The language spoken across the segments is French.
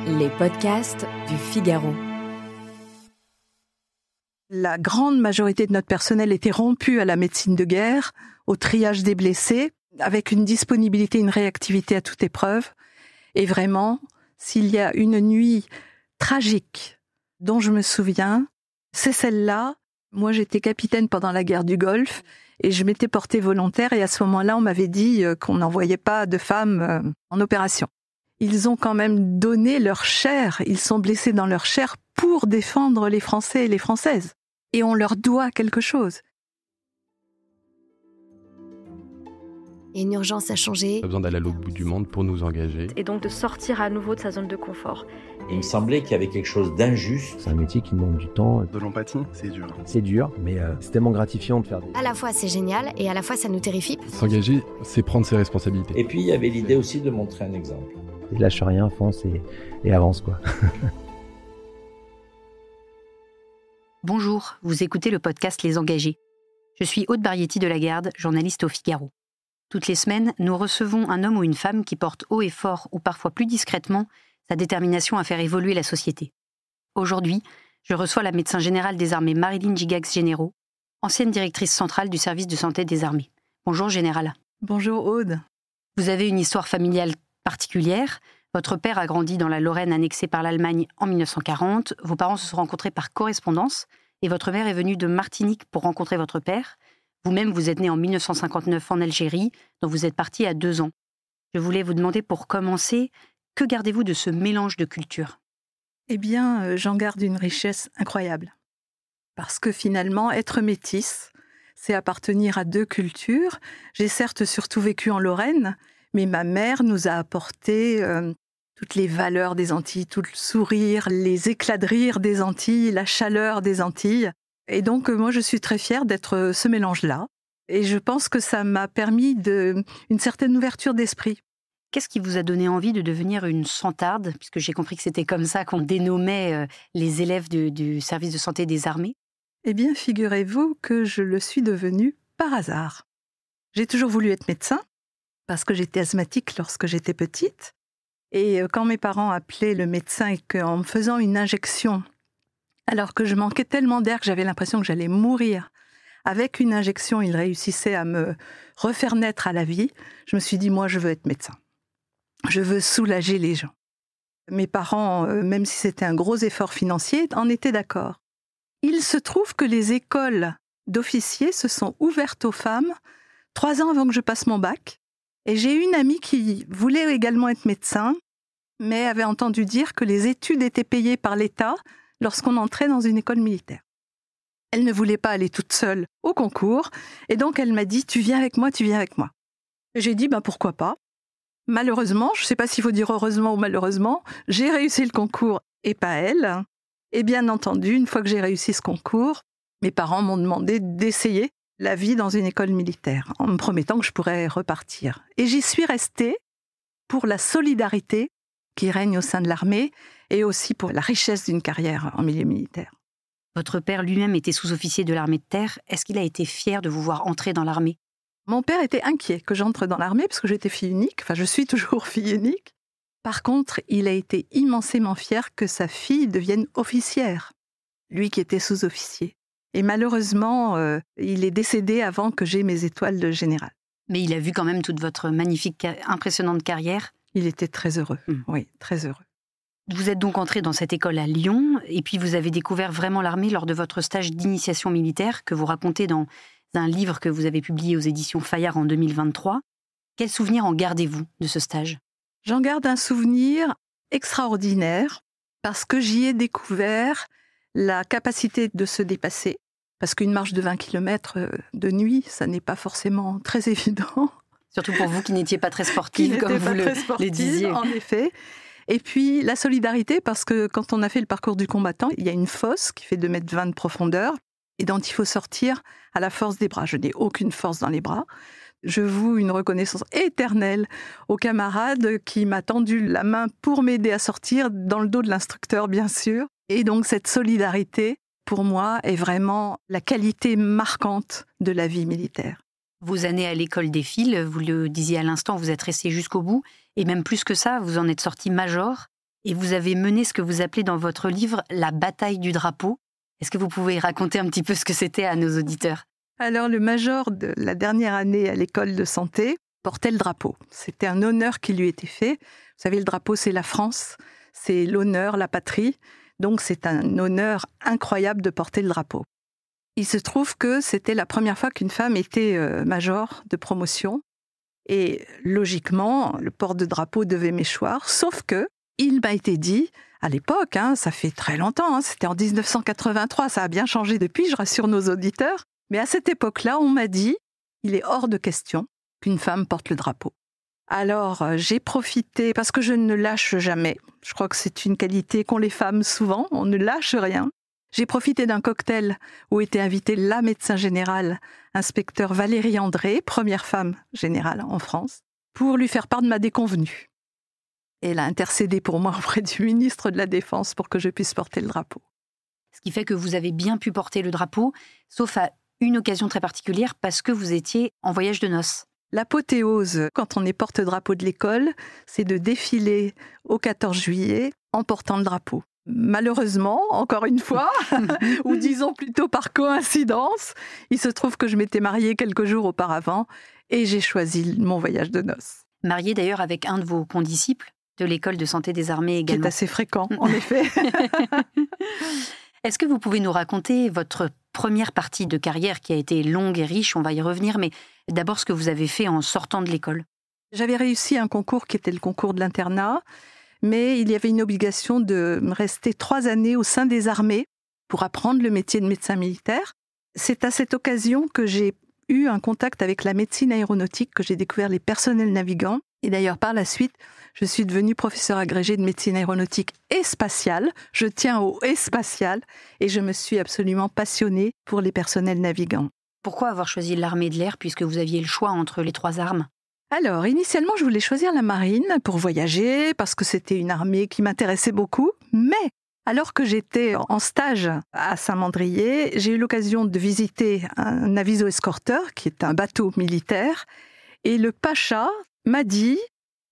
Les podcasts du Figaro. La grande majorité de notre personnel était rompue à la médecine de guerre, au triage des blessés, avec une disponibilité, une réactivité à toute épreuve. Et vraiment, s'il y a une nuit tragique dont je me souviens, c'est celle-là. Moi, j'étais capitaine pendant la guerre du Golfe et je m'étais portée volontaire. Et à ce moment-là, on m'avait dit qu'on n'envoyait pas de femmes en opération. Ils ont quand même donné leur chair. Ils sont blessés dans leur chair pour défendre les Français et les Françaises. Et on leur doit quelque chose. Il y a une urgence à changer. On a besoin d'aller à l'autre bout du monde pour nous engager. Et donc de sortir à nouveau de sa zone de confort. Il me semblait qu'il y avait quelque chose d'injuste. C'est un métier qui demande du temps. De l'empathie, c'est dur. C'est dur, mais c'est tellement gratifiant de faire des... À la fois c'est génial et à la fois ça nous terrifie. S'engager, c'est prendre ses responsabilités. Et puis il y avait l'idée aussi de montrer un exemple. Et lâche rien, fonce et avance, quoi. Bonjour, vous écoutez le podcast Les Engagés. Je suis Aude Barietti de la Garde, journaliste au Figaro. Toutes les semaines, nous recevons un homme ou une femme qui porte haut et fort, ou parfois plus discrètement, sa détermination à faire évoluer la société. Aujourd'hui, je reçois la médecin générale des armées Marilyn Gigax-Généraux, ancienne directrice centrale du service de santé des armées. Bonjour Générale. Bonjour Aude. Vous avez une histoire familiale particulière. Votre père a grandi dans la Lorraine annexée par l'Allemagne en 1940. Vos parents se sont rencontrés par correspondance et votre mère est venue de Martinique pour rencontrer votre père. Vous-même, vous êtes né en 1959 en Algérie, dont vous êtes parti à 2 ans. Je voulais vous demander pour commencer, que gardez-vous de ce mélange de cultures ? Eh bien, j'en garde une richesse incroyable. Parce que finalement, être métisse, c'est appartenir à 2 cultures. J'ai certes surtout vécu en Lorraine, mais ma mère nous a apporté toutes les valeurs des Antilles, tout le sourire, les éclats de rire des Antilles, la chaleur des Antilles. Et donc, moi, je suis très fière d'être ce mélange-là. Et je pense que ça m'a permis une certaine ouverture d'esprit. Qu'est-ce qui vous a donné envie de devenir une santarde, puisque j'ai compris que c'était comme ça qu'on dénommait les élèves du service de santé des armées ? Eh bien, figurez-vous que je le suis devenue par hasard. J'ai toujours voulu être médecin, parce que j'étais asthmatique lorsque j'étais petite. Et quand mes parents appelaient le médecin et qu'en me faisant une injection, alors que je manquais tellement d'air que j'avais l'impression que j'allais mourir, avec une injection, ils réussissaient à me refaire naître à la vie, je me suis dit, moi, je veux être médecin. Je veux soulager les gens. Mes parents, même si c'était un gros effort financier, en étaient d'accord. Il se trouve que les écoles d'officiers se sont ouvertes aux femmes 3 ans avant que je passe mon bac. Et j'ai une amie qui voulait également être médecin, mais avait entendu dire que les études étaient payées par l'État lorsqu'on entrait dans une école militaire. Elle ne voulait pas aller toute seule au concours, et donc elle m'a dit « tu viens avec moi, tu viens avec moi ». J'ai dit « pourquoi pas ». Malheureusement, je ne sais pas s'il faut dire heureusement ou malheureusement, j'ai réussi le concours et pas elle. Et bien entendu, une fois que j'ai réussi ce concours, mes parents m'ont demandé d'essayer la vie dans une école militaire, en me promettant que je pourrais repartir. Et j'y suis restée pour la solidarité qui règne au sein de l'armée et aussi pour la richesse d'une carrière en milieu militaire. Votre père lui-même était sous-officier de l'armée de terre. Est-ce qu'il a été fier de vous voir entrer dans l'armée ? Mon père était inquiet que j'entre dans l'armée parce que j'étais fille unique. Enfin, je suis toujours fille unique. Par contre, il a été immensément fier que sa fille devienne officière. Lui qui était sous-officier. Et malheureusement, il est décédé avant que j'aie mes étoiles de général. Mais il a vu quand même toute votre magnifique, impressionnante carrière. Il était très heureux, oui, très heureux. Vous êtes donc entré dans cette école à Lyon, et puis vous avez découvert vraiment l'armée lors de votre stage d'initiation militaire que vous racontez dans un livre que vous avez publié aux éditions Fayard en 2023. Quel souvenir en gardez-vous de ce stage ? J'en garde un souvenir extraordinaire parce que j'y ai découvert la capacité de se dépasser. Parce qu'une marche de 20 km de nuit, ça n'est pas forcément très évident. Surtout pour vous qui n'étiez pas très sportive, comme vous le disiez. En effet. Et puis la solidarité, parce que quand on a fait le parcours du combattant, il y a une fosse qui fait 2,20 m de profondeur et dont il faut sortir à la force des bras. Je n'ai aucune force dans les bras. Je voue une reconnaissance éternelle au camarade qui m'a tendu la main pour m'aider à sortir, dans le dos de l'instructeur, bien sûr. Et donc cette solidarité, pour moi, est vraiment la qualité marquante de la vie militaire. Vos années à l'école défilent, vous le disiez à l'instant, vous êtes resté jusqu'au bout, et même plus que ça, vous en êtes sorti major. Et vous avez mené ce que vous appelez dans votre livre la bataille du drapeau. Est-ce que vous pouvez raconter un petit peu ce que c'était à nos auditeurs ? Alors, le major de la dernière année à l'école de santé portait le drapeau. C'était un honneur qui lui était fait. Vous savez, le drapeau, c'est la France, c'est l'honneur, la patrie. Donc, c'est un honneur incroyable de porter le drapeau. Il se trouve que c'était la première fois qu'une femme était major de promotion. Et logiquement, le port de drapeau devait m'échoir, sauf que il m'a été dit, à l'époque, ça fait très longtemps, c'était en 1983, ça a bien changé depuis, je rassure nos auditeurs, mais à cette époque-là, on m'a dit, il est hors de question qu'une femme porte le drapeau. Alors, j'ai profité, parce que je ne lâche jamais, je crois que c'est une qualité qu'ont les femmes souvent, on ne lâche rien. J'ai profité d'un cocktail où était invitée la médecin générale, inspecteur Valérie André, première femme générale en France, pour lui faire part de ma déconvenue. Elle a intercédé pour moi auprès du ministre de la Défense pour que je puisse porter le drapeau. Ce qui fait que vous avez bien pu porter le drapeau, sauf à une occasion très particulière parce que vous étiez en voyage de noces. L'apothéose, quand on est porte-drapeau de l'école, c'est de défiler au 14 juillet en portant le drapeau. Malheureusement, encore une fois, ou disons plutôt par coïncidence, il se trouve que je m'étais mariée quelques jours auparavant et j'ai choisi mon voyage de noces. Mariée d'ailleurs avec un de vos condisciples de l'école de santé des armées également. Qui est assez fréquent, en effet. Est-ce que vous pouvez nous raconter votre première partie de carrière qui a été longue et riche, on va y revenir, mais d'abord ce que vous avez fait en sortant de l'école ? J'avais réussi un concours qui était le concours de l'internat, mais il y avait une obligation de rester 3 années au sein des armées pour apprendre le métier de médecin militaire. C'est à cette occasion que j'ai eu un contact avec la médecine aéronautique, que j'ai découvert les personnels navigants. Et d'ailleurs, par la suite, je suis devenue professeure agrégée de médecine aéronautique et spatiale. Je tiens au « et spatial » et je me suis absolument passionnée pour les personnels navigants. Pourquoi avoir choisi l'armée de l'air puisque vous aviez le choix entre les 3 armes ? Alors, initialement, je voulais choisir la marine pour voyager, parce que c'était une armée qui m'intéressait beaucoup. Mais alors que j'étais en stage à Saint-Mandrier, j'ai eu l'occasion de visiter un aviso-escorteur, qui est un bateau militaire. Et le pacha m'a dit,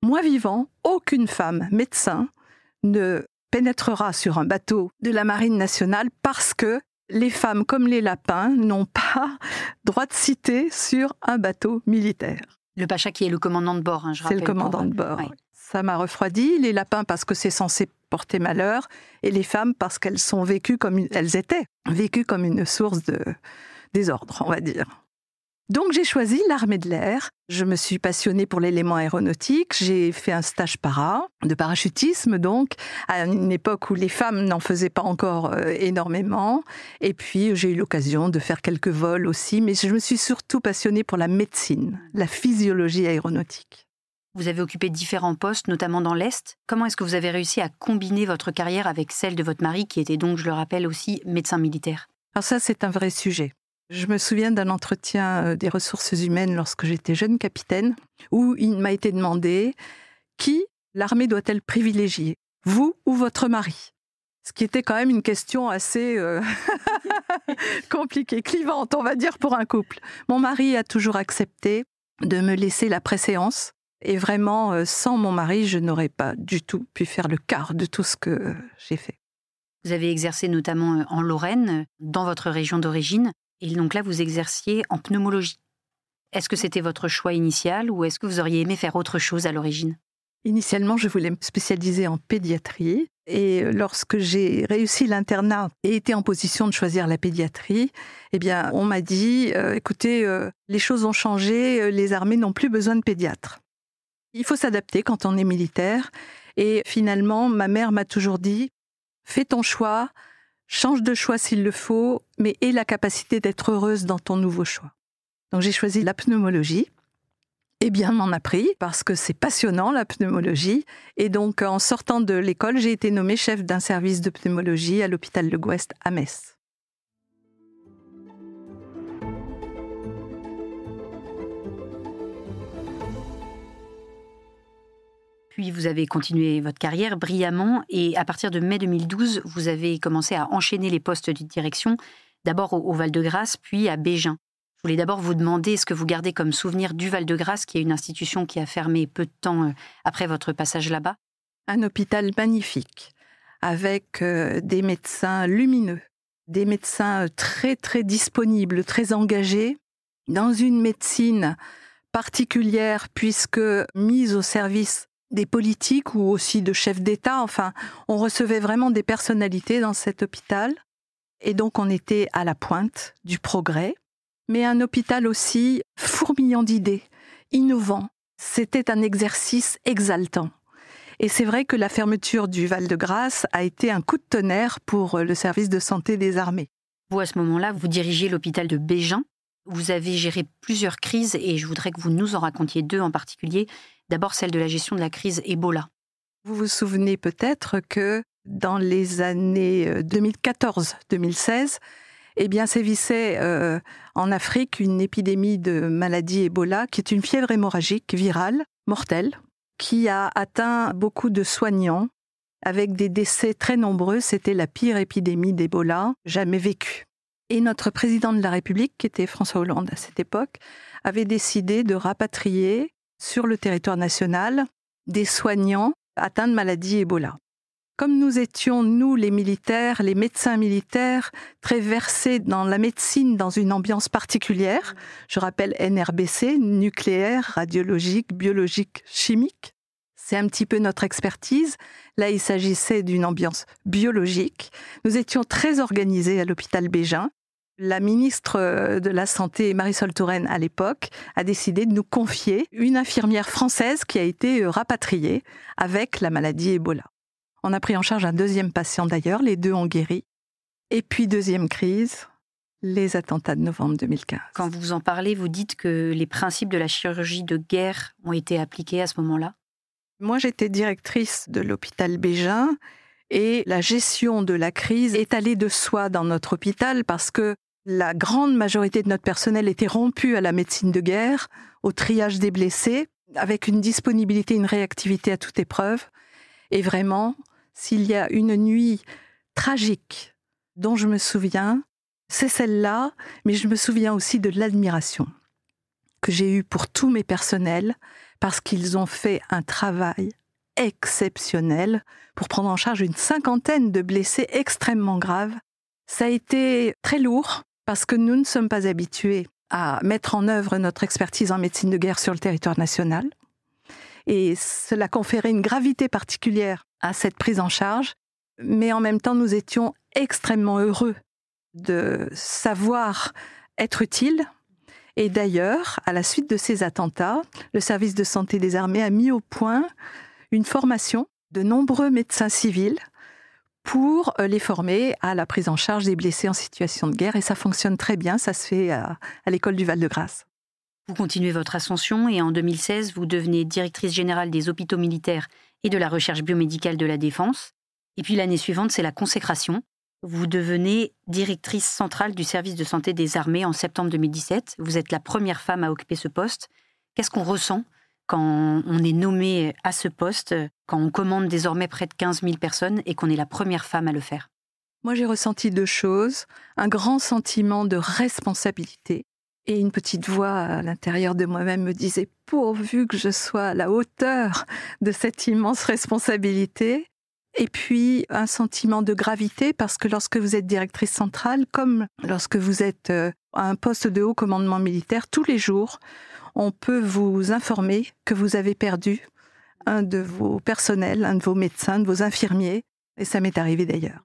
moi vivant, aucune femme médecin ne pénétrera sur un bateau de la marine nationale parce que les femmes, comme les lapins, n'ont pas droit de cité sur un bateau militaire. Le pacha qui est le commandant de bord, je rappelle. C'est le commandant de bord. Ouais. Ça m'a refroidi. Les lapins parce que c'est censé porter malheur, et les femmes parce qu'elles sont elles étaient vécues comme une source de désordre, on va dire. Donc j'ai choisi l'armée de l'air. Je me suis passionnée pour l'élément aéronautique. J'ai fait un stage de parachutisme donc, à une époque où les femmes n'en faisaient pas encore énormément. Et puis j'ai eu l'occasion de faire quelques vols aussi, mais je me suis surtout passionnée pour la médecine, la physiologie aéronautique. Vous avez occupé différents postes, notamment dans l'Est. Comment est-ce que vous avez réussi à combiner votre carrière avec celle de votre mari, qui était donc, je le rappelle aussi, médecin militaire ? Alors ça, c'est un vrai sujet. Je me souviens d'un entretien des ressources humaines lorsque j'étais jeune capitaine, où il m'a été demandé qui l'armée doit-elle privilégier, vous ou votre mari ? Ce qui était quand même une question assez compliquée, clivante, on va dire, pour un couple. Mon mari a toujours accepté de me laisser la préséance. Et vraiment, sans mon mari, je n'aurais pas du tout pu faire le quart de tout ce que j'ai fait. Vous avez exercé notamment en Lorraine, dans votre région d'origine. Et donc là, vous exerciez en pneumologie. Est-ce que c'était votre choix initial ou est-ce que vous auriez aimé faire autre chose à l'origine ? Initialement, je voulais me spécialiser en pédiatrie. Et lorsque j'ai réussi l'internat et été en position de choisir la pédiatrie, eh bien, on m'a dit, écoutez, les choses ont changé, les armées n'ont plus besoin de pédiatres. Il faut s'adapter quand on est militaire. Et finalement, ma mère m'a toujours dit, fais ton choix, change de choix s'il le faut, mais aie la capacité d'être heureuse dans ton nouveau choix. Donc j'ai choisi la pneumologie. Eh bien, m'en a pris, parce que c'est passionnant, la pneumologie. Et donc, en sortant de l'école, j'ai été nommée chef d'un service de pneumologie à l'hôpital Le Gouest à Metz. Puis vous avez continué votre carrière brillamment et à partir de mai 2012, vous avez commencé à enchaîner les postes de direction, d'abord au Val-de-Grâce, puis à Bégin. Je voulais d'abord vous demander ce que vous gardez comme souvenir du Val-de-Grâce, qui est une institution qui a fermé peu de temps après votre passage là-bas. Un hôpital magnifique, avec des médecins lumineux, des médecins très très disponibles, très engagés, dans une médecine particulière puisque mise au service des politiques ou aussi de chefs d'État. Enfin, on recevait vraiment des personnalités dans cet hôpital. Et donc, on était à la pointe du progrès. Mais un hôpital aussi fourmillant d'idées, innovant. C'était un exercice exaltant. Et c'est vrai que la fermeture du Val-de-Grâce a été un coup de tonnerre pour le service de santé des armées. Vous, à ce moment-là, vous dirigiez l'hôpital de Bégin. Vous avez géré plusieurs crises et je voudrais que vous nous en racontiez 2 en particulier. D'abord, celle de la gestion de la crise Ebola. Vous vous souvenez peut-être que dans les années 2014-2016, sévissait en Afrique une épidémie de maladie Ebola, qui est une fièvre hémorragique virale, mortelle, qui a atteint beaucoup de soignants, avec des décès très nombreux. C'était la pire épidémie d'Ebola jamais vécue. Et notre président de la République, qui était François Hollande à cette époque, avait décidé de rapatrier sur le territoire national des soignants atteints de maladie Ebola. Comme nous étions, nous, les militaires, les médecins militaires, très versés dans la médecine, dans une ambiance particulière, je rappelle NRBC, nucléaire, radiologique, biologique, chimique, c'est un petit peu notre expertise. Là, il s'agissait d'une ambiance biologique. Nous étions très organisés à l'hôpital Bégin. La ministre de la Santé, Marisol Touraine, à l'époque, a décidé de nous confier une infirmière française qui a été rapatriée avec la maladie Ebola. On a pris en charge un 2e patient d'ailleurs, les 2 ont guéri. Et puis 2e crise, les attentats de novembre 2015. Quand vous en parlez, vous dites que les principes de la chirurgie de guerre ont été appliqués à ce moment-là. Moi, j'étais directrice de l'hôpital Bégin et la gestion de la crise est allée de soi dans notre hôpital parce que la grande majorité de notre personnel était rompue à la médecine de guerre, au triage des blessés, avec une disponibilité, une réactivité à toute épreuve. Et vraiment, s'il y a une nuit tragique dont je me souviens, c'est celle-là, mais je me souviens aussi de l'admiration que j'ai eue pour tous mes personnels, parce qu'ils ont fait un travail exceptionnel pour prendre en charge une 50aine de blessés extrêmement graves. Ça a été très lourd, parce que nous ne sommes pas habitués à mettre en œuvre notre expertise en médecine de guerre sur le territoire national. Et cela conférait une gravité particulière à cette prise en charge. Mais en même temps, nous étions extrêmement heureux de savoir être utiles. Et d'ailleurs, à la suite de ces attentats, le service de santé des armées a mis au point une formation de nombreux médecins civils pour les former à la prise en charge des blessés en situation de guerre. Et ça fonctionne très bien, ça se fait à l'école du Val-de-Grâce. Vous continuez votre ascension et en 2016, vous devenez directrice générale des hôpitaux militaires et de la recherche biomédicale de la Défense. Et puis l'année suivante, c'est la consécration. Vous devenez directrice centrale du service de santé des armées en septembre 2017. Vous êtes la première femme à occuper ce poste. Qu'est-ce qu'on ressent quand on est nommé à ce poste, quand on commande désormais près de 15 000 personnes et qu'on est la première femme à le faire? Moi, j'ai ressenti 2 choses. Un grand sentiment de responsabilité. Et une petite voix à l'intérieur de moi-même me disait « pourvu que je sois à la hauteur de cette immense responsabilité ». Et puis un sentiment de gravité parce que lorsque vous êtes directrice centrale, comme lorsque vous êtes à un poste de haut commandement militaire, tous les jours, on peut vous informer que vous avez perdu un de vos personnels, un de vos médecins, de vos infirmiers. Et ça m'est arrivé d'ailleurs.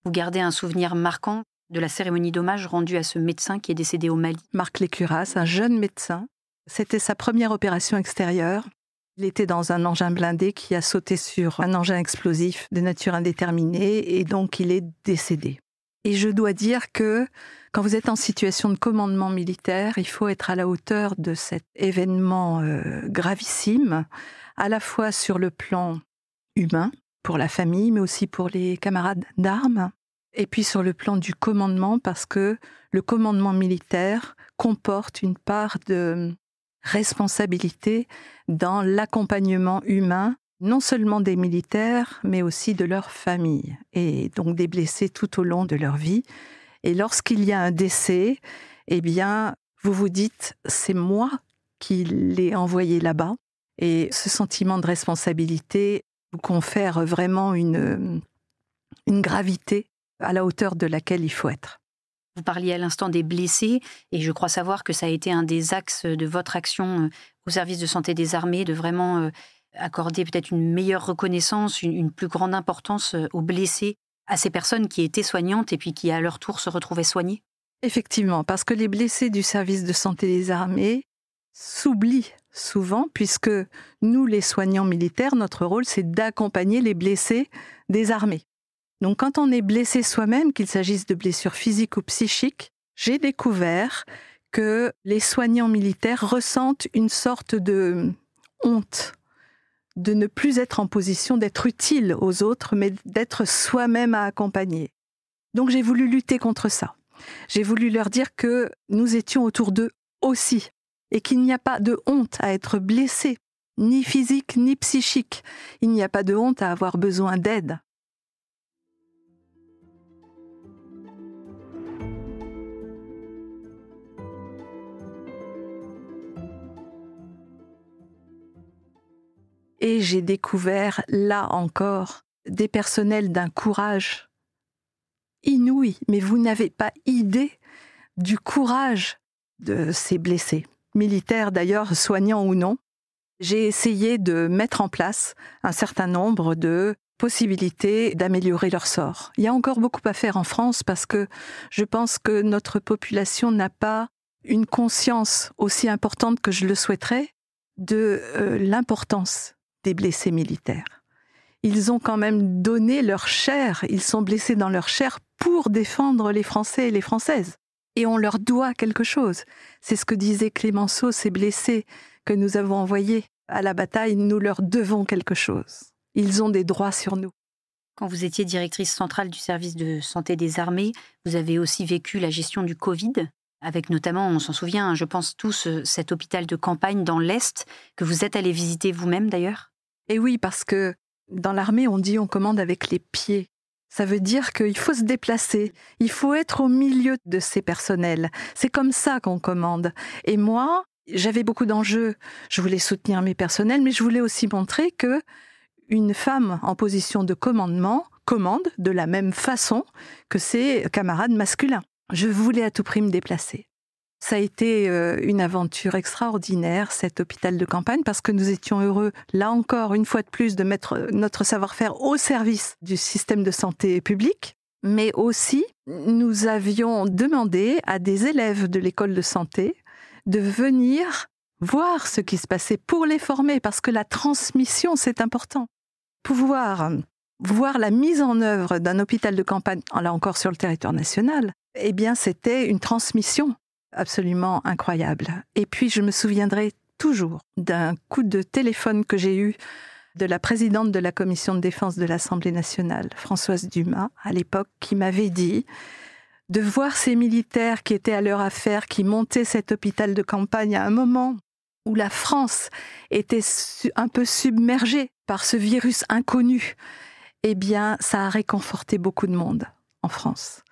Vous gardez un souvenir marquant de la cérémonie d'hommage rendue à ce médecin qui est décédé au Mali. Marc Lécuras, un jeune médecin. C'était sa première opération extérieure. Il était dans un engin blindé qui a sauté sur un engin explosif de nature indéterminée et donc il est décédé. Et je dois dire que quand vous êtes en situation de commandement militaire, il faut être à la hauteur de cet événement gravissime, à la fois sur le plan humain, pour la famille, mais aussi pour les camarades d'armes, et puis sur le plan du commandement, parce que le commandement militaire comporte une part de responsabilité dans l'accompagnement humain, non seulement des militaires, mais aussi de leurs familles, et donc des blessés tout au long de leur vie. Et lorsqu'il y a un décès, eh bien, vous vous dites, c'est moi qui l'ai envoyé là-bas. Et ce sentiment de responsabilité vous confère vraiment une gravité à la hauteur de laquelle il faut être. Vous parliez à l'instant des blessés, et je crois savoir que ça a été un des axes de votre action au service de santé des armées, de vraiment accorder peut-être une meilleure reconnaissance, une plus grande importance aux blessés, à ces personnes qui étaient soignantes et puis qui, à leur tour, se retrouvaient soignées. Effectivement, parce que les blessés du service de santé des armées s'oublient souvent, puisque nous, les soignants militaires, notre rôle, c'est d'accompagner les blessés des armées. Donc quand on est blessé soi-même, qu'il s'agisse de blessures physiques ou psychiques, j'ai découvert que les soignants militaires ressentent une sorte de honte de ne plus être en position d'être utile aux autres, mais d'être soi-même à accompagner. Donc j'ai voulu lutter contre ça. J'ai voulu leur dire que nous étions autour d'eux aussi, et qu'il n'y a pas de honte à être blessé, ni physique ni psychique. Il n'y a pas de honte à avoir besoin d'aide. Et j'ai découvert, là encore, des personnels d'un courage inouï. Mais vous n'avez pas idée du courage de ces blessés, militaires d'ailleurs, soignants ou non. J'ai essayé de mettre en place un certain nombre de possibilités d'améliorer leur sort. Il y a encore beaucoup à faire en France parce que je pense que notre population n'a pas une conscience aussi importante que je le souhaiterais de l'importance des blessés militaires. Ils ont quand même donné leur chair, ils sont blessés dans leur chair pour défendre les Français et les Françaises. Et on leur doit quelque chose. C'est ce que disait Clémenceau, ces blessés que nous avons envoyés à la bataille, nous leur devons quelque chose. Ils ont des droits sur nous. Quand vous étiez directrice centrale du service de santé des armées, vous avez aussi vécu la gestion du Covid, avec notamment, on s'en souvient, je pense tous, cet hôpital de campagne dans l'Est, que vous êtes allé visiter vous-même d'ailleurs. Et oui, parce que dans l'armée, on dit on commande avec les pieds. Ça veut dire qu'il faut se déplacer, il faut être au milieu de ces personnels. C'est comme ça qu'on commande. Et moi, j'avais beaucoup d'enjeux. Je voulais soutenir mes personnels, mais je voulais aussi montrer que une femme en position de commandement commande de la même façon que ses camarades masculins. Je voulais à tout prix me déplacer. Ça a été une aventure extraordinaire, cet hôpital de campagne, parce que nous étions heureux, là encore, une fois de plus, de mettre notre savoir-faire au service du système de santé publique. Mais aussi, nous avions demandé à des élèves de l'école de santé de venir voir ce qui se passait pour les former, parce que la transmission, c'est important. Pouvoir voir la mise en œuvre d'un hôpital de campagne, là encore sur le territoire national, eh bien, c'était une transmission absolument incroyable. Et puis, je me souviendrai toujours d'un coup de téléphone que j'ai eu de la présidente de la commission de défense de l'Assemblée nationale, Françoise Dumas, à l'époque, qui m'avait dit de voir ces militaires qui étaient à leur affaire, qui montaient cet hôpital de campagne à un moment où la France était un peu submergée par ce virus inconnu, eh bien, ça a réconforté beaucoup de monde en France.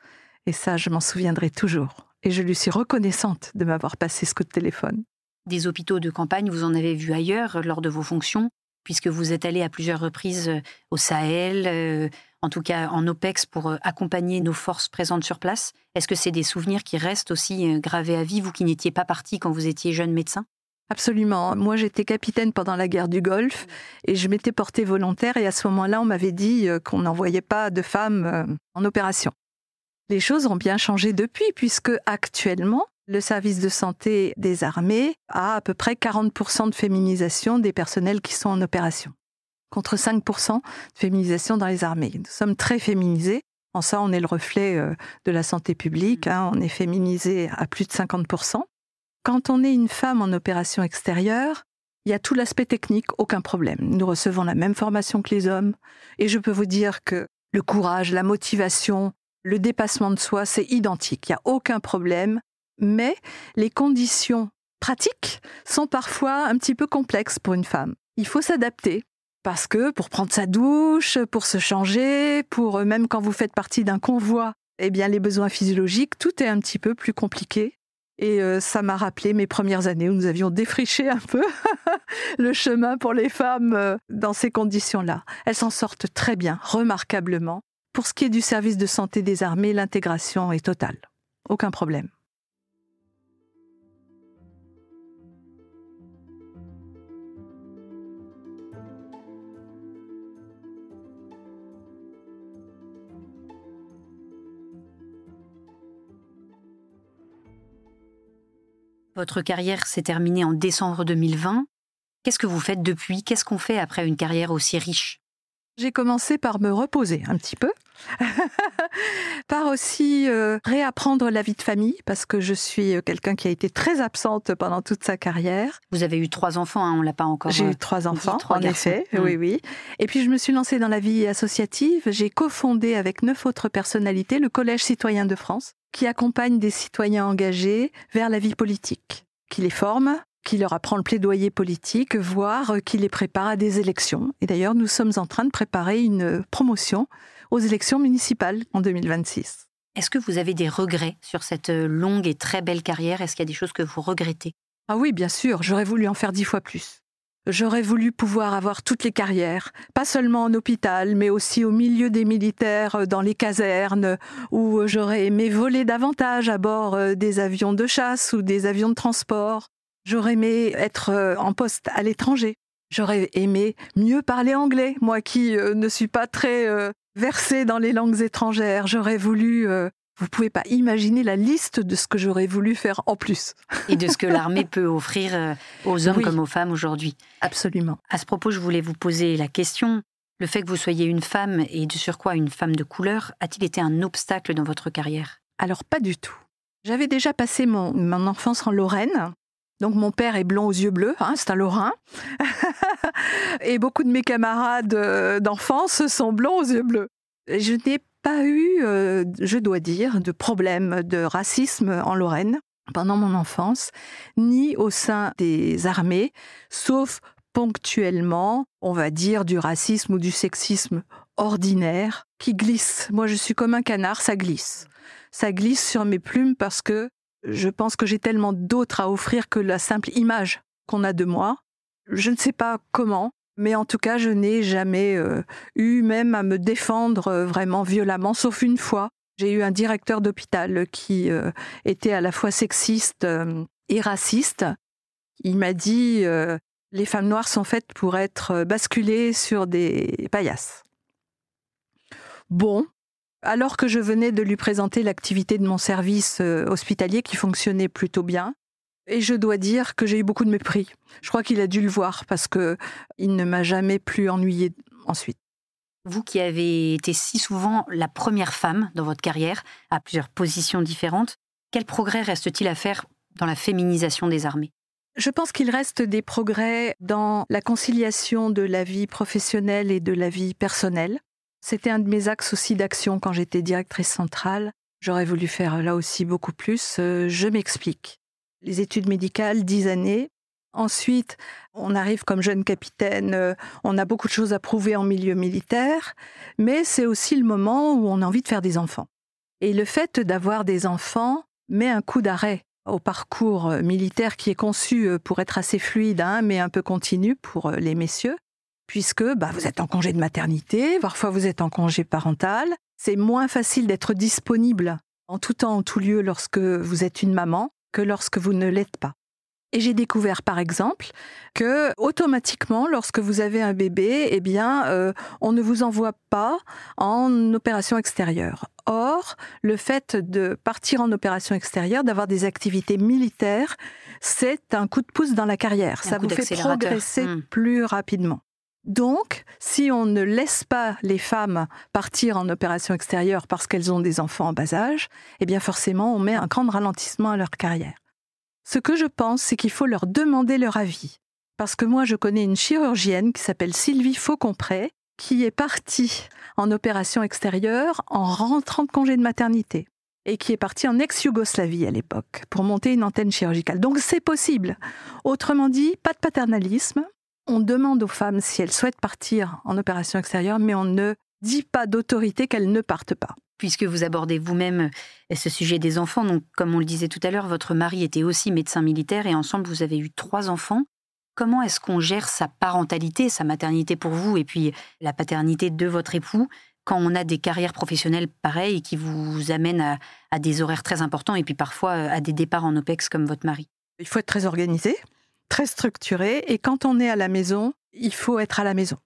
Et ça, je m'en souviendrai toujours. Et je lui suis reconnaissante de m'avoir passé ce coup de téléphone. Des hôpitaux de campagne, vous en avez vu ailleurs lors de vos fonctions, puisque vous êtes allé à plusieurs reprises au Sahel, en tout cas en OPEX, pour accompagner nos forces présentes sur place. Est-ce que c'est des souvenirs qui restent aussi gravés à vie, vous qui n'étiez pas parti quand vous étiez jeune médecin ? Absolument. Moi, j'étais capitaine pendant la guerre du Golfe et je m'étais portée volontaire. Et à ce moment-là, on m'avait dit qu'on n'envoyait pas de femmes en opération. Les choses ont bien changé depuis, puisque actuellement, le service de santé des armées a à peu près 40% de féminisation des personnels qui sont en opération, contre 5% de féminisation dans les armées. Nous sommes très féminisés. En ça, on est le reflet de la santé publique. On est féminisé à plus de 50%. Quand on est une femme en opération extérieure, il y a tout l'aspect technique, aucun problème. Nous recevons la même formation que les hommes. Et je peux vous dire que le courage, la motivation, le dépassement de soi, c'est identique. Il n'y a aucun problème. Mais les conditions pratiques sont parfois un petit peu complexes pour une femme. Il faut s'adapter. Parce que pour prendre sa douche, pour se changer, pour même quand vous faites partie d'un convoi, eh bien les besoins physiologiques, tout est un petit peu plus compliqué. Et ça m'a rappelé mes premières années où nous avions défriché un peu le chemin pour les femmes dans ces conditions-là. Elles s'en sortent très bien, remarquablement. Pour ce qui est du service de santé des armées, l'intégration est totale. Aucun problème. Votre carrière s'est terminée en décembre 2020. Qu'est-ce que vous faites depuis? Qu'est-ce qu'on fait après une carrière aussi riche? J'ai commencé par me reposer un petit peu, par aussi réapprendre la vie de famille, parce que je suis quelqu'un qui a été très absente pendant toute sa carrière. Vous avez eu 3 enfants, hein, on ne l'a pas encore J'ai eu 3 enfants, en garçons. effet, oui. Et puis je me suis lancée dans la vie associative. J'ai cofondé avec 9 autres personnalités le Collège citoyen de France, qui accompagne des citoyens engagés vers la vie politique, qui les forme, qui leur apprend le plaidoyer politique, voire qui les prépare à des élections. Et d'ailleurs, nous sommes en train de préparer une promotion aux élections municipales en 2026. Est-ce que vous avez des regrets sur cette longue et très belle carrière? Est-ce qu'il y a des choses que vous regrettez? Ah oui, bien sûr, j'aurais voulu en faire 10 fois plus. J'aurais voulu pouvoir avoir toutes les carrières, pas seulement en hôpital, mais aussi au milieu des militaires, dans les casernes, où j'aurais aimé voler davantage à bord des avions de chasse ou des avions de transport. J'aurais aimé être en poste à l'étranger. J'aurais aimé mieux parler anglais, moi qui ne suis pas très versée dans les langues étrangères. J'aurais voulu... Vous ne pouvez pas imaginer la liste de ce que j'aurais voulu faire en plus. Et de ce que l'armée peut offrir aux hommes comme aux femmes aujourd'hui. Absolument. À ce propos, je voulais vous poser la question. Le fait que vous soyez une femme, et de surcroît une femme de couleur, a-t-il été un obstacle dans votre carrière? Alors, pas du tout. J'avais déjà passé mon enfance en Lorraine. Donc mon père est blond aux yeux bleus, c'est un Lorrain. Et beaucoup de mes camarades d'enfance sont blonds aux yeux bleus. Je n'ai pas eu, je dois dire, de problème de racisme en Lorraine pendant mon enfance, ni au sein des armées, sauf ponctuellement, on va dire, du racisme ou du sexisme ordinaire qui glisse. Moi, je suis comme un canard, ça glisse. Ça glisse sur mes plumes parce que je pense que j'ai tellement d'autres à offrir que la simple image qu'on a de moi. Je ne sais pas comment, mais en tout cas, je n'ai jamais eu même à me défendre vraiment violemment, sauf une fois. J'ai eu un directeur d'hôpital qui était à la fois sexiste et raciste. Il m'a dit « Les femmes noires sont faites pour être basculées sur des paillasses ». Bon, alors que je venais de lui présenter l'activité de mon service hospitalier qui fonctionnait plutôt bien, et je dois dire que j'ai eu beaucoup de mépris. Je crois qu'il a dû le voir parce qu'il ne m'a jamais plus ennuyée ensuite. Vous qui avez été si souvent la première femme dans votre carrière, à plusieurs positions différentes, quel progrès reste-t-il à faire dans la féminisation des armées? Je pense qu'il reste des progrès dans la conciliation de la vie professionnelle et de la vie personnelle. C'était un de mes axes aussi d'action quand j'étais directrice centrale. J'aurais voulu faire là aussi beaucoup plus. Je m'explique. Les études médicales, 10 années. Ensuite, on arrive comme jeune capitaine, on a beaucoup de choses à prouver en milieu militaire, mais c'est aussi le moment où on a envie de faire des enfants. Et le fait d'avoir des enfants met un coup d'arrêt au parcours militaire qui est conçu pour être assez fluide, mais un peu continu pour les messieurs, puisque vous êtes en congé de maternité, parfois vous êtes en congé parental. C'est moins facile d'être disponible en tout temps, en tout lieu lorsque vous êtes une maman que lorsque vous ne l'êtes pas. Et j'ai découvert, par exemple, que automatiquement, lorsque vous avez un bébé, on ne vous envoie pas en opération extérieure. Or, le fait de partir en opération extérieure, d'avoir des activités militaires, c'est un coup de pouce dans la carrière. Ça vous fait progresser plus rapidement. Donc, si on ne laisse pas les femmes partir en opération extérieure parce qu'elles ont des enfants en bas âge, forcément, on met un grand ralentissement à leur carrière. Ce que je pense, c'est qu'il faut leur demander leur avis. Parce que moi, je connais une chirurgienne qui s'appelle Sylvie Faucompré, qui est partie en opération extérieure en rentrant de congé de maternité et qui est partie en ex-Yougoslavie à l'époque pour monter une antenne chirurgicale. Donc c'est possible. Autrement dit, pas de paternalisme. On demande aux femmes si elles souhaitent partir en opération extérieure, mais on ne dit pas d'autorité qu'elles ne partent pas. puisque vous abordez vous-même ce sujet des enfants. Donc, comme on le disait tout à l'heure, votre mari était aussi médecin militaire et ensemble, vous avez eu 3 enfants. Comment est-ce qu'on gère sa parentalité, sa maternité pour vous et puis la paternité de votre époux quand on a des carrières professionnelles pareilles qui vous amènent à des horaires très importants et puis parfois à des départs en OPEX comme votre mari? Il faut être très organisé, très structuré. Et quand on est à la maison, il faut être à la maison.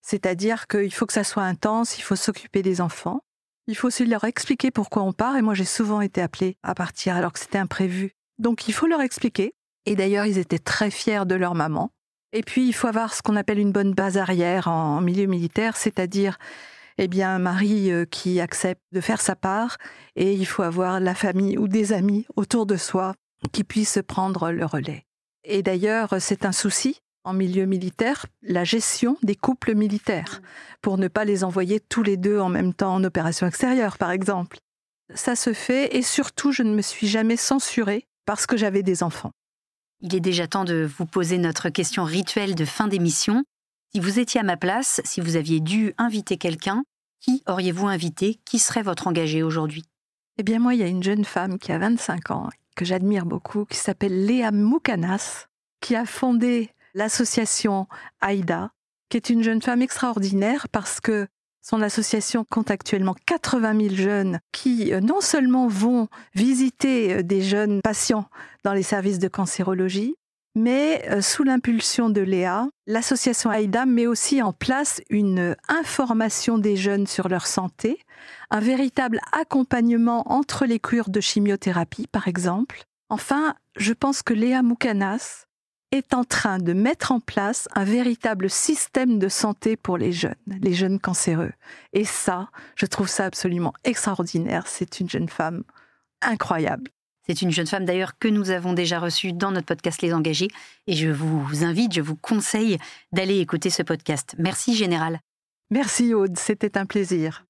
C'est-à-dire qu'il faut que ça soit intense, il faut s'occuper des enfants. Il faut aussi leur expliquer pourquoi on part. Et moi, j'ai souvent été appelée à partir alors que c'était imprévu. Donc, il faut leur expliquer. Et d'ailleurs, ils étaient très fiers de leur maman. Et puis, il faut avoir ce qu'on appelle une bonne base arrière en milieu militaire, c'est-à-dire un mari qui accepte de faire sa part. Et il faut avoir la famille ou des amis autour de soi qui puissent prendre le relais. Et d'ailleurs, c'est un souci en milieu militaire, la gestion des couples militaires, pour ne pas les envoyer tous les 2 en même temps en opération extérieure, par exemple. Ça se fait, et surtout, je ne me suis jamais censurée parce que j'avais des enfants. Il est déjà temps de vous poser notre question rituelle de fin d'émission. Si vous étiez à ma place, si vous aviez dû inviter quelqu'un, qui auriez-vous invité? Qui serait votre engagé aujourd'hui? Moi, il y a une jeune femme qui a 25 ans, que j'admire beaucoup, qui s'appelle Léa Moukanas, qui a fondé l'association Aïda, qui est une jeune femme extraordinaire parce que son association compte actuellement 80 000 jeunes qui non seulement vont visiter des jeunes patients dans les services de cancérologie, mais sous l'impulsion de Léa, l'association Aïda met aussi en place une information des jeunes sur leur santé, un véritable accompagnement entre les cures de chimiothérapie, par exemple. Enfin, je pense que Léa Moukanas est en train de mettre en place un véritable système de santé pour les jeunes cancéreux. Et ça, je trouve ça absolument extraordinaire. C'est une jeune femme incroyable. C'est une jeune femme d'ailleurs que nous avons déjà reçue dans notre podcast Les Engagés. Et je vous conseille d'aller écouter ce podcast. Merci Général. Merci Aude, c'était un plaisir.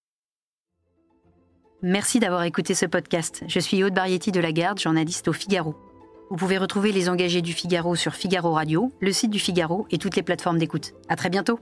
Merci d'avoir écouté ce podcast. Je suis Aude Barietti de la Garde, journaliste au Figaro. Vous pouvez retrouver Les Engagés du Figaro sur Figaro Radio, le site du Figaro et toutes les plateformes d'écoute. À très bientôt.